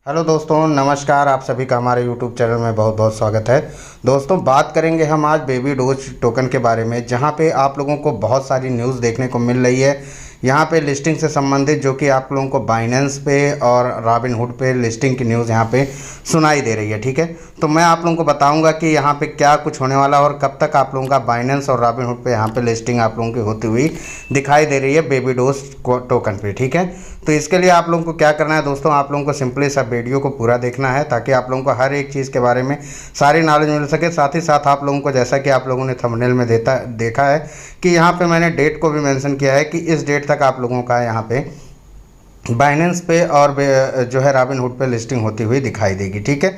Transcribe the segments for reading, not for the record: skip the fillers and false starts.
Hello दोस्तों, नमस्कार। आप सभी का हमारे यूट्यूब चैनल में बहुत बहुत स्वागत है। दोस्तों, बात करेंगे हम आज बेबी डोज टोकन के बारे में, जहां पे आप लोगों को बहुत सारी न्यूज़ देखने को मिल रही है। यहां पे लिस्टिंग से संबंधित जो कि आप लोगों को बाइनेंस पे और रॉबिनहुड पे लिस्टिंग की न्यूज़ यहां पे सुनाई दे रही है। ठीक है, तो मैं आप लोगों को बताऊंगा कि यहाँ पे क्या कुछ होने वाला है और कब तक आप लोगों का बाइनेंस और रॉबिनहुड पे यहाँ पे लिस्टिंग आप लोगों की होती हुई दिखाई दे रही है बेबी डोज टोकन पे। ठीक है, तो इसके लिए आप लोगों को क्या करना है दोस्तों, आप लोगों को सिंपली सब वीडियो को पूरा देखना है ताकि आप लोगों को हर एक चीज़ के बारे में सारी नॉलेज मिल सके। साथ ही साथ आप लोगों को, जैसा कि आप लोगों ने थंबनेल में देखा है कि यहाँ पे मैंने डेट को भी मेंशन किया है कि इस डेट तक आप लोगों का यहाँ पे बाइनेंस पे और जो है रॉबिनहुड पे लिस्टिंग होती हुई दिखाई देगी। ठीक है,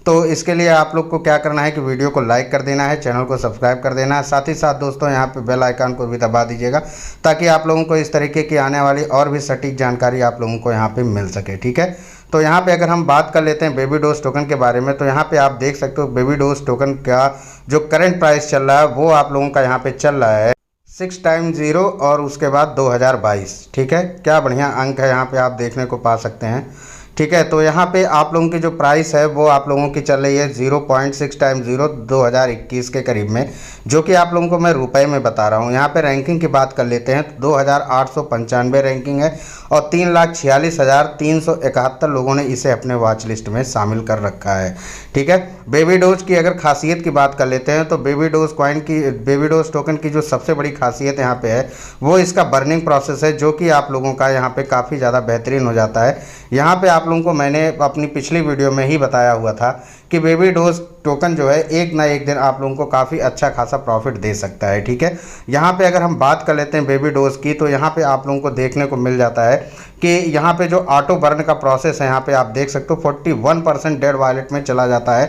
तो इसके लिए आप लोग को क्या करना है कि वीडियो को लाइक कर देना है, चैनल को सब्सक्राइब कर देना है। साथ ही साथ दोस्तों यहाँ पे बेल आइकन को भी दबा दीजिएगा ताकि आप लोगों को इस तरीके की आने वाली और भी सटीक जानकारी आप लोगों को यहाँ पे मिल सके। ठीक है, तो यहाँ पे अगर हम बात कर लेते हैं बेबी डोज टोकन के बारे में, तो यहाँ पे आप देख सकते हो बेबी डोज टोकन का जो करंट प्राइस चल रहा है वो आप लोगों का यहाँ पे चल रहा है 6 टाइम 0 और उसके बाद 2022। ठीक है, क्या बढ़िया अंक है यहाँ पे आप देखने को पा सकते हैं। ठीक है, तो यहाँ पे आप लोगों की जो प्राइस है वो आप लोगों की चल रही है 0.6 टाइम 0 2021 के करीब में, जो कि आप लोगों को मैं रुपए में बता रहा हूँ। यहाँ पे रैंकिंग की बात कर लेते हैं तो 2895 रैंकिंग है और 3,46,371 लोगों ने इसे अपने वॉच लिस्ट में शामिल कर रखा है। ठीक है, बेबी डोज की अगर खासियत की बात कर लेते हैं तो बेबी डोज टोकन की जो सबसे बड़ी खासियत यहाँ पे है वो इसका बर्निंग प्रोसेस है, जो कि आप लोगों का यहाँ पे काफ़ी ज़्यादा बेहतरीन हो जाता है। यहाँ पे आप लोगों को मैंने अपनी पिछली वीडियो में ही बताया हुआ था कि बेबी डोज टोकन जो है एक ना एक दिन आप लोगों को काफ़ी अच्छा खासा प्रॉफिट दे सकता है। ठीक है, यहाँ पे अगर हम बात कर लेते हैं बेबी डोज की, तो यहाँ पे आप लोगों को देखने को मिल जाता है कि यहाँ पे जो ऑटो बर्न का प्रोसेस है यहाँ पे आप देख सकते हो 41% डेड वॉलेट में चला जाता है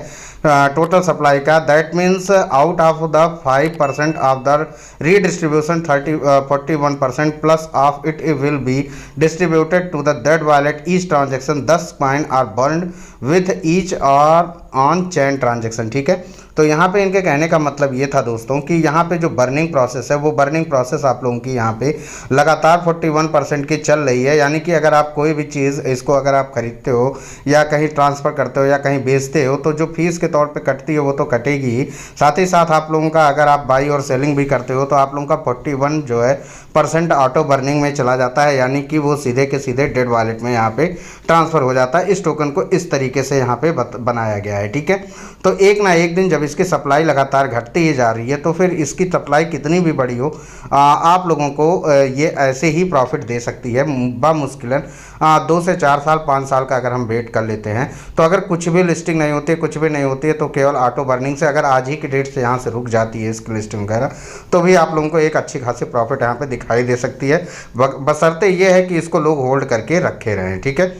टोटल सप्लाई का। That means out of the 5% of the redistribution 41% plus of it will be distributed to the dead wallet. Each transaction 10 coin are burned with each और ऑन चेन ट्रांजेक्शन। ठीक है, तो यहाँ पे इनके कहने का मतलब ये था दोस्तों कि यहाँ पे जो बर्निंग प्रोसेस है वो बर्निंग प्रोसेस आप लोगों की यहाँ पे लगातार 41% की चल रही है। यानी कि अगर आप कोई भी चीज़ इसको अगर आप खरीदते हो या कहीं ट्रांसफ़र करते हो या कहीं बेचते हो तो जो फीस के तौर पे कटती है वो तो कटेगी ही। साथ ही साथ आप लोगों का अगर आप बाई और सेलिंग भी करते हो तो आप लोगों का 41 जो है % ऑटो बर्निंग में चला जाता है, यानी कि वो सीधे के सीधे डेड वॉलेट में यहाँ पे ट्रांसफ़र हो जाता है। इस टोकन को इस तरीके से यहाँ पे बनाया गया है। ठीक है, तो एक ना एक दिन जब इसकी सप्लाई लगातार घटती ही जा रही है तो फिर इसकी सप्लाई कितनी भी बड़ी हो आप लोगों को ये ऐसे ही प्रॉफिट दे सकती है बामुश्किलन 2 से 4 साल 5 साल का अगर हम वेट कर लेते हैं। तो अगर कुछ भी लिस्टिंग नहीं होती है, कुछ भी नहीं होती है, तो केवल ऑटो बर्निंग से अगर आज ही की डेट से यहाँ से रुक जाती है इसकी लिस्टिंग वगैरह, तो भी आप लोगों को एक अच्छी खासी प्रॉफिट यहाँ पे दिखाई दे सकती है, बशर्ते ये है कि इसको लोग होल्ड करके रखे रहें। ठीक है,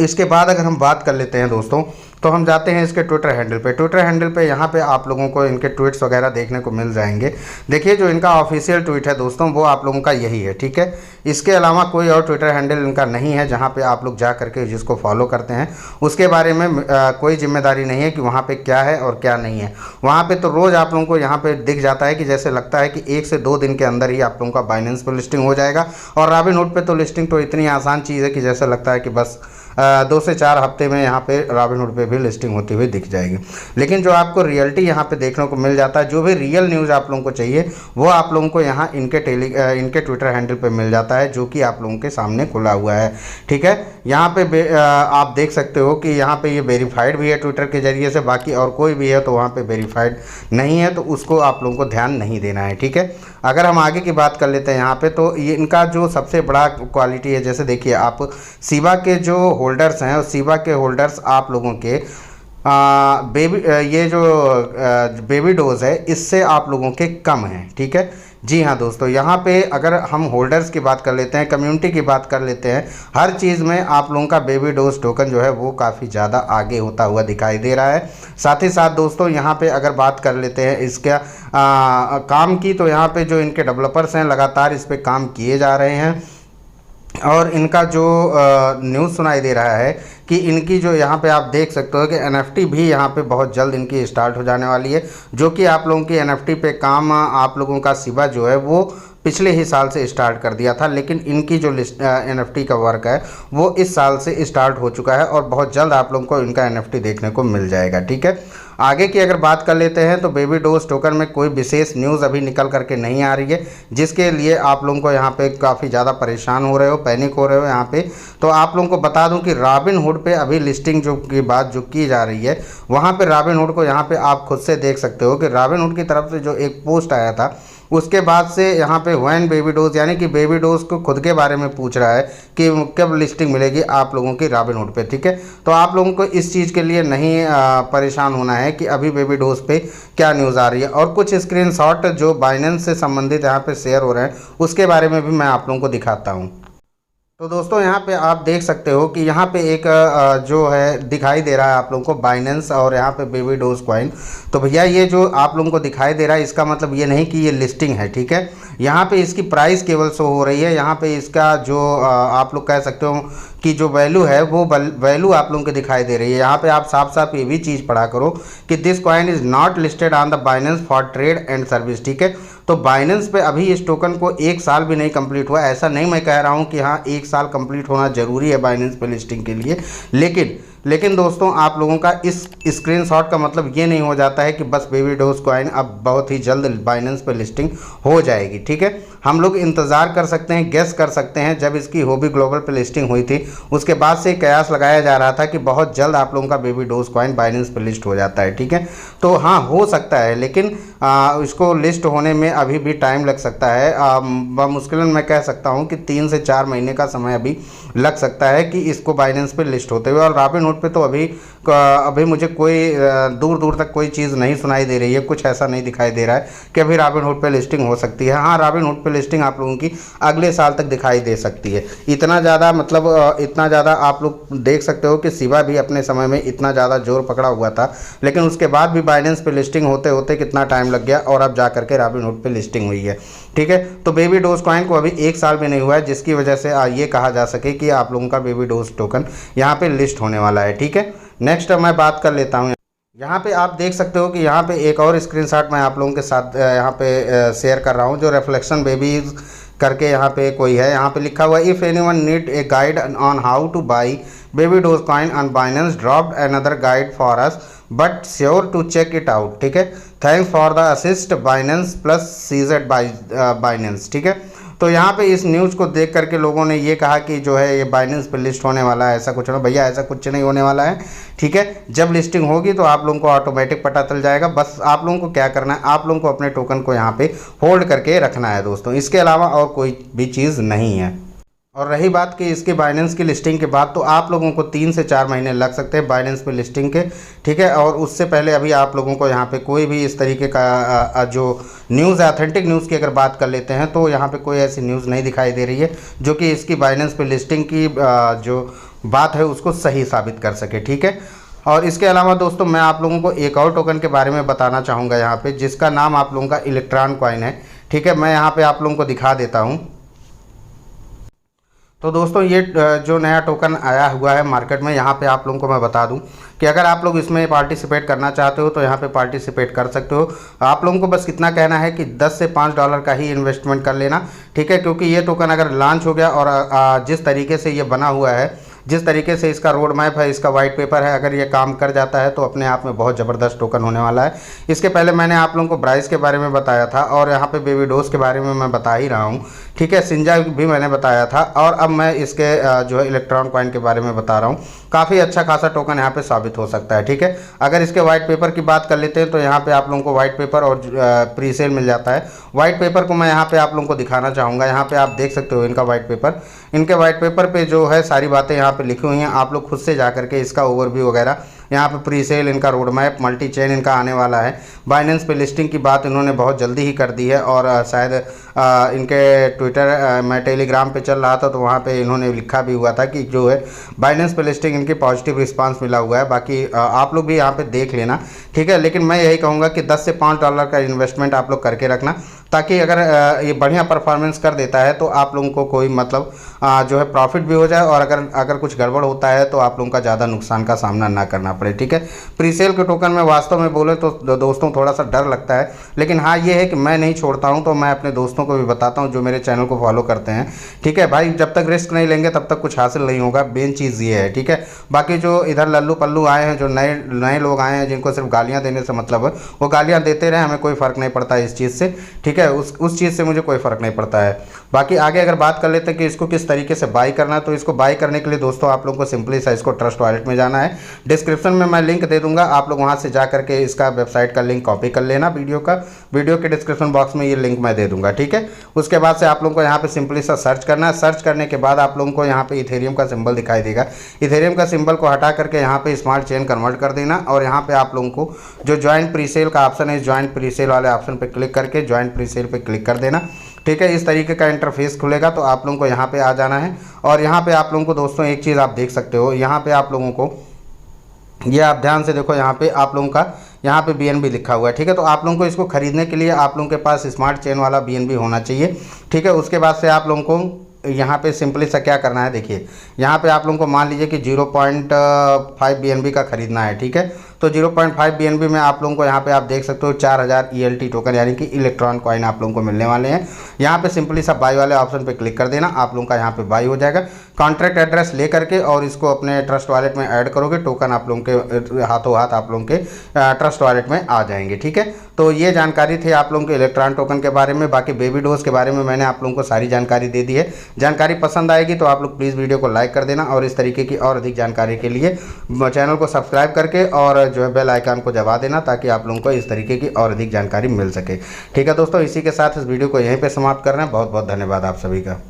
इसके बाद अगर हम बात कर लेते हैं दोस्तों, तो हम जाते हैं इसके ट्विटर हैंडल पे। ट्विटर हैंडल पे यहाँ पे आप लोगों को इनके ट्वीट्स वगैरह देखने को मिल जाएंगे। देखिए, जो इनका ऑफिशियल ट्वीट है दोस्तों वो आप लोगों का यही है। ठीक है, इसके अलावा कोई और ट्विटर हैंडल इनका नहीं है जहाँ पे आप लोग जा करके जिसको फॉलो करते हैं उसके बारे में कोई जिम्मेदारी नहीं है कि वहाँ पर क्या है और क्या नहीं है। वहाँ पर तो रोज़ आप लोगों को यहाँ पर दिख जाता है कि जैसे लगता है कि 1 से 2 दिन के अंदर ही आप लोगों का बाइनेंस पर लिस्टिंग हो जाएगा, और रॉबिनहुड पे तो लिस्टिंग तो इतनी आसान चीज़ है कि जैसे लगता है कि बस 2 से 4 हफ्ते में यहाँ पे रॉबिनहुड पे भी लिस्टिंग होती हुई दिख जाएगी। लेकिन जो आपको रियलिटी यहाँ पे देखने को मिल जाता है, जो भी रियल न्यूज़ आप लोगों को चाहिए वो आप लोगों को यहाँ इनके ट्विटर हैंडल पे मिल जाता है, जो कि आप लोगों के सामने खुला हुआ है। ठीक है, यहाँ पे आप देख सकते हो कि यहाँ पे ये वेरीफाइड भी है ट्विटर के जरिए से, बाकी और कोई भी है तो वहाँ पे वेरीफाइड नहीं है, तो उसको आप लोगों को ध्यान नहीं देना है। ठीक है, अगर हम आगे की बात कर लेते हैं यहाँ पे, तो ये इनका जो सबसे बड़ा क्वालिटी है, जैसे देखिए आप सीबा के जो होल्डर्स हैं, सीबा के होल्डर्स आप लोगों के ये जो बेबी डोज है इससे आप लोगों के कम हैं। ठीक है, जी हाँ दोस्तों, यहाँ पे अगर हम होल्डर्स की बात कर लेते हैं, कम्युनिटी की बात कर लेते हैं, हर चीज़ में आप लोगों का बेबी डोज टोकन जो है वो काफ़ी ज़्यादा आगे होता हुआ दिखाई दे रहा है। साथ ही साथ दोस्तों यहाँ पे अगर बात कर लेते हैं इसका काम की, तो यहाँ पे जो इनके डेवलपर्स हैं लगातार इस पर काम किए जा रहे हैं, और इनका जो न्यूज़ सुनाई दे रहा है कि इनकी जो यहाँ पे आप देख सकते हो कि NFT भी यहाँ पे बहुत जल्द इनकी स्टार्ट हो जाने वाली है, जो कि आप लोगों की NFT पे काम आप लोगों का शिबा जो है वो पिछले ही साल से स्टार्ट कर दिया था, लेकिन इनकी जो NFT का वर्क है वो इस साल से स्टार्ट हो चुका है और बहुत जल्द आप लोगों को इनका NFT देखने को मिल जाएगा। ठीक है, आगे की अगर बात कर लेते हैं तो बेबी डोज टोकन में कोई विशेष न्यूज़ अभी निकल करके नहीं आ रही है, जिसके लिए आप लोगों को यहाँ पे काफ़ी ज़्यादा परेशान हो रहे हो, पैनिक हो रहे हो यहाँ पे। तो आप लोगों को बता दूं कि रॉबिनहुड पे अभी लिस्टिंग जो की बात जो की जा रही है, वहाँ पे रॉबिनहुड को यहाँ पे आप खुद से देख सकते हो कि रॉबिनहुड की तरफ से जो एक पोस्ट आया था, उसके बाद से यहाँ पे व्हेन बेबी डोज, यानी कि बेबी डोज को खुद के बारे में पूछ रहा है कि कब लिस्टिंग मिलेगी आप लोगों की रॉबिनहुड पे। ठीक है, तो आप लोगों को इस चीज़ के लिए नहीं परेशान होना है कि अभी बेबी डोज पे क्या न्यूज़ आ रही है। और कुछ स्क्रीनशॉट जो बाइनेंस से संबंधित यहाँ पे शेयर हो रहे हैं, उसके बारे में भी मैं आप लोगों को दिखाता हूँ। तो दोस्तों यहाँ पे आप देख सकते हो कि यहाँ पे एक जो है दिखाई दे रहा है आप लोगों को बाइनेंस और यहाँ पे बेबी डोज कॉइन। तो भैया ये जो आप लोगों को दिखाई दे रहा है, इसका मतलब ये नहीं कि ये लिस्टिंग है। ठीक है, यहाँ पे इसकी प्राइस केवल शो हो रही है। यहाँ पे इसका जो आप लोग कह सकते हो कि जो वैल्यू है वो वैल्यू आप लोगों को दिखाई दे रही है। यहाँ पे आप साफ साफ ये भी चीज़ पढ़ा करो कि this coin is not listed on the Binance for trade and service. ठीक है, तो बाइनेंस पे अभी इस टोकन को 1 साल भी नहीं कंप्लीट हुआ। ऐसा नहीं मैं कह रहा हूँ कि हाँ 1 साल कंप्लीट होना ज़रूरी है बाइनेंस पे लिस्टिंग के लिए, लेकिन दोस्तों आप लोगों का इस स्क्रीनशॉट का मतलब ये नहीं हो जाता है कि बस बेबी डोज कॉइन अब बहुत ही जल्द बाइनेंस पे लिस्टिंग हो जाएगी। ठीक है, हम लोग इंतज़ार कर सकते हैं, गेस कर सकते हैं। जब इसकी होबी ग्लोबल पे लिस्टिंग हुई थी, उसके बाद से कयास लगाया जा रहा था कि बहुत जल्द आप लोगों का बेबी डोज कॉइन बाइनेंस पे लिस्ट हो जाता है। ठीक है, तो हाँ हो सकता है, लेकिन इसको लिस्ट होने में अभी भी टाइम लग सकता है। मुश्किलन मैं कह सकता हूँ कि 3 से 4 महीने का समय अभी लग सकता है कि इसको बाइनेंस पे लिस्ट होते हुए। और रॉबिनहुड पे तो अभी मुझे कोई दूर दूर तक कोई चीज़ नहीं सुनाई दे रही है, कुछ ऐसा नहीं दिखाई दे रहा है कि अभी रॉबिनहुड पे लिस्टिंग हो सकती है। हाँ, रॉबिनहुड पे लिस्टिंग आप लोगों की अगले साल तक दिखाई दे सकती है। इतना ज़्यादा मतलब इतना ज़्यादा आप लोग देख सकते हो कि शिबा भी अपने समय में इतना ज़्यादा जोर पकड़ा हुआ था, लेकिन उसके बाद भी बाइनेंस पे लिस्टिंग होते होते कितना टाइम लग गया और अब जा करके रॉबिनहुड पे लिस्टिंग हुई है। ठीक है, तो बेबी डोज कॉइन को अभी 1 साल भी नहीं हुआ है, जिसकी वजह से ये कहा जा सके कि आप लोगों का बेबी डोज टोकन यहाँ पे लिस्ट होने वाला है। ठीक है, नेक्स्ट मैं बात कर लेता हूँ। यहाँ पे आप देख सकते हो कि यहाँ पे एक और स्क्रीनशॉट मैं आप लोगों के साथ यहाँ पे शेयर कर रहा हूँ, जो रिफ्लेक्शन बेबीज करके यहाँ पे कोई है। यहाँ पे लिखा हुआ है, if anyone need a guide on how to buy baby doge coin on Binance, dropped another guide for us but sure to check it out. ठीक है, thanks for the assist Binance plus CZ Binance. ठीक है, तो यहाँ पे इस news को देख करके लोगों ने ये कहा कि जो है ये बाइनेंस पे लिस्ट होने वाला है, ऐसा कुछ ना भैया, ऐसा कुछ नहीं होने वाला है। ठीक है, जब लिस्टिंग होगी तो आप लोगों को ऑटोमेटिक पता चल जाएगा। बस आप लोगों को क्या करना है, आप लोगों को अपने टोकन को यहाँ पे होल्ड करके रखना है दोस्तों, इसके अलावा और कोई भी चीज़ नहीं है। और रही बात कि इसकी बाइनेंस की लिस्टिंग के बाद, तो आप लोगों को 3 से 4 महीने लग सकते हैं बाइनेंस पे लिस्टिंग के। ठीक है, और उससे पहले अभी आप लोगों को यहाँ पे कोई भी इस तरीके का जो न्यूज़ है, ऑथेंटिक न्यूज़ की अगर बात कर लेते हैं, तो यहाँ पे कोई ऐसी न्यूज़ नहीं दिखाई दे रही है जो कि इसकी बाइनेंस पे लिस्टिंग की जो बात है उसको सही साबित कर सके। ठीक है, और इसके अलावा दोस्तों मैं आप लोगों को एक और टोकन के बारे में बताना चाहूँगा यहाँ पे, जिसका नाम आप लोगों का इलेक्ट्रॉन कॉइन है। ठीक है, मैं यहाँ पे आप लोगों को दिखा देता हूँ। तो दोस्तों ये जो नया टोकन आया हुआ है मार्केट में, यहाँ पे आप लोगों को मैं बता दूं कि अगर आप लोग इसमें पार्टिसिपेट करना चाहते हो तो यहाँ पे पार्टिसिपेट कर सकते हो। आप लोगों को बस कितना कहना है कि 10 से 5 डॉलर का ही इन्वेस्टमेंट कर लेना। ठीक है, क्योंकि ये टोकन अगर लॉन्च हो गया और जिस तरीके से ये बना हुआ है, जिस तरीके से इसका रोड मैप है, इसका वाइट पेपर है, अगर ये काम कर जाता है तो अपने आप में बहुत ज़बरदस्त टोकन होने वाला है। इसके पहले मैंने आप लोगों को ब्राइस के बारे में बताया था और यहाँ पे बेबी डोज के बारे में मैं बता ही रहा हूँ। ठीक है, सिंजा भी मैंने बताया था और अब मैं इसके जो है इलेक्ट्रॉन कॉइन के बारे में बता रहा हूँ। काफ़ी अच्छा खासा टोकन यहाँ पे साबित हो सकता है। ठीक है, अगर इसके वाइट पेपर की बात कर लेते हैं तो यहाँ पे आप लोगों को वाइट पेपर और प्री सेल मिल जाता है। वाइट पेपर को मैं यहाँ पे आप लोगों को दिखाना चाहूँगा। यहाँ पे आप देख सकते हो इनका वाइट पेपर। इनके वाइट पेपर पे जो है सारी बातें यहाँ पे लिखी हुई हैं, आप लोग खुद से जा करके इसका ओवरव्यू वगैरह, यहाँ पे प्री सेल, इनका रोड मैप, मल्टी चेन इनका आने वाला है। बाइनेंस पे लिस्टिंग की बात इन्होंने बहुत जल्दी ही कर दी है और शायद इनके ट्विटर, मैं टेलीग्राम पे चल रहा था तो वहाँ पे इन्होंने लिखा भी हुआ था कि जो है बाइनेंस पे लिस्टिंग इनकी पॉजिटिव रिस्पांस मिला हुआ है। बाकी आप लोग भी यहाँ पे देख लेना। ठीक है, लेकिन मैं यही कहूँगा कि 10 से 5 डॉलर का इन्वेस्टमेंट आप लोग करके रखना। ताकि अगर ये बढ़िया परफॉर्मेंस कर देता है तो आप लोगों को कोई मतलब जो है प्रॉफिट भी हो जाए, और अगर कुछ गड़बड़ होता है तो आप लोगों का ज़्यादा नुकसान का सामना ना करना पड़े। ठीक है, प्रीसेल के टोकन में वास्तव में बोले तो दोस्तों थोड़ा सा डर लगता है, लेकिन हाँ ये है कि मैं नहीं छोड़ता हूँ, तो मैं अपने दोस्तों को भी बताता हूँ जो मेरे चैनल को फॉलो करते हैं। ठीक है भाई, जब तक रिस्क नहीं लेंगे तब तक कुछ हासिल नहीं होगा, मेन चीज़ ये है। ठीक है, बाकी जो इधर लल्लू पल्लू आए हैं, जो नए नए लोग आए हैं जिनको सिर्फ गालियाँ देने से मतलब है, वो गालियाँ देते रहे, हमें कोई फ़र्क नहीं पड़ता इस चीज़ से। ठीक है, उस चीज़ से मुझे कोई फ़र्क नहीं पड़ता है। बाकी आगे अगर बात कर लेते हैं कि इसको किस तरीके से बाई करना है, तो इसको बाई करने के लिए दोस्तों आप लोगों को सिंपली सा इसको ट्रस्ट वॉलेट में जाना है। डिस्क्रिप्शन में मैं लिंक दे दूंगा, आप लोग वहां से जा करके इसका वेबसाइट का लिंक कॉपी कर लेना, वीडियो के डिस्क्रिप्शन बॉक्स में ये लिंक मैं दे दूंगा। ठीक है, उसके बाद से आप लोगों को यहाँ पे सिंपली सा सर्च करना है। सर्च करने के बाद आप लोगों को यहाँ पे इथेरियम का सिंबल दिखाई देगा, इथेरियम का सिंबल को हटा करके यहाँ पे स्मार्ट चेन कन्वर्ट कर देना, और यहाँ पे आप लोगों को जो ज्वाइन प्रीसेल का ऑप्शन है, इस ज्वाइन प्रीसेल वाले ऑप्शन पे क्लिक करके ज्वाइन प्रीसेल पे क्लिक कर देना। ठीक है, इस तरीके का इंटरफेस खुलेगा, तो आप लोगों को यहाँ पे आ जाना है, और यहाँ पे आप लोगों को दोस्तों एक चीज़ आप देख सकते हो, यहाँ पे आप लोगों को ये आप ध्यान से देखो, यहाँ पे आप लोगों का यहाँ पे BNB लिखा हुआ है। ठीक है, तो आप लोगों को इसको खरीदने के लिए आप लोगों के पास स्मार्ट चेन वाला BNB होना चाहिए। ठीक है, उसके बाद से आप लोगों को यहाँ पे सिंपली सा क्या करना है, देखिए यहाँ पे आप लोगों को मान लीजिए कि 0.5 BNB का खरीदना है। ठीक है, तो 0.5 BNB में आप लोगों को यहाँ पे आप देख सकते हो 4000 ELT टोकन यानी कि इलेक्ट्रॉन कॉइन आप लोगों को मिलने वाले हैं। यहाँ पे सिंपली सा बाई वाले ऑप्शन पे क्लिक कर देना, आप लोगों का यहाँ पे बाई हो जाएगा। कॉन्ट्रैक्ट एड्रेस ले करके और इसको अपने ट्रस्ट वॉलेट में ऐड करोगे, टोकन आप लोगों के हाथों हाथ आप लोगों के ट्रस्ट वॉलेट में आ जाएंगे। ठीक है, तो ये जानकारी थी आप लोगों के इलेक्ट्रॉन टोकन के बारे में। बाकी बेबी डोज के बारे में मैंने आप लोगों को सारी जानकारी दे दी है। जानकारी पसंद आएगी तो आप लोग प्लीज़ वीडियो को लाइक कर देना, और इस तरीके की और अधिक जानकारी के लिए चैनल को सब्सक्राइब करके और जो है बेल आइकन को दबा देना, ताकि आप लोगों को इस तरीके की और अधिक जानकारी मिल सके। ठीक है दोस्तों, इसी के साथ इस वीडियो को यहीं पे समाप्त कर रहे हैं। बहुत बहुत धन्यवाद आप सभी का।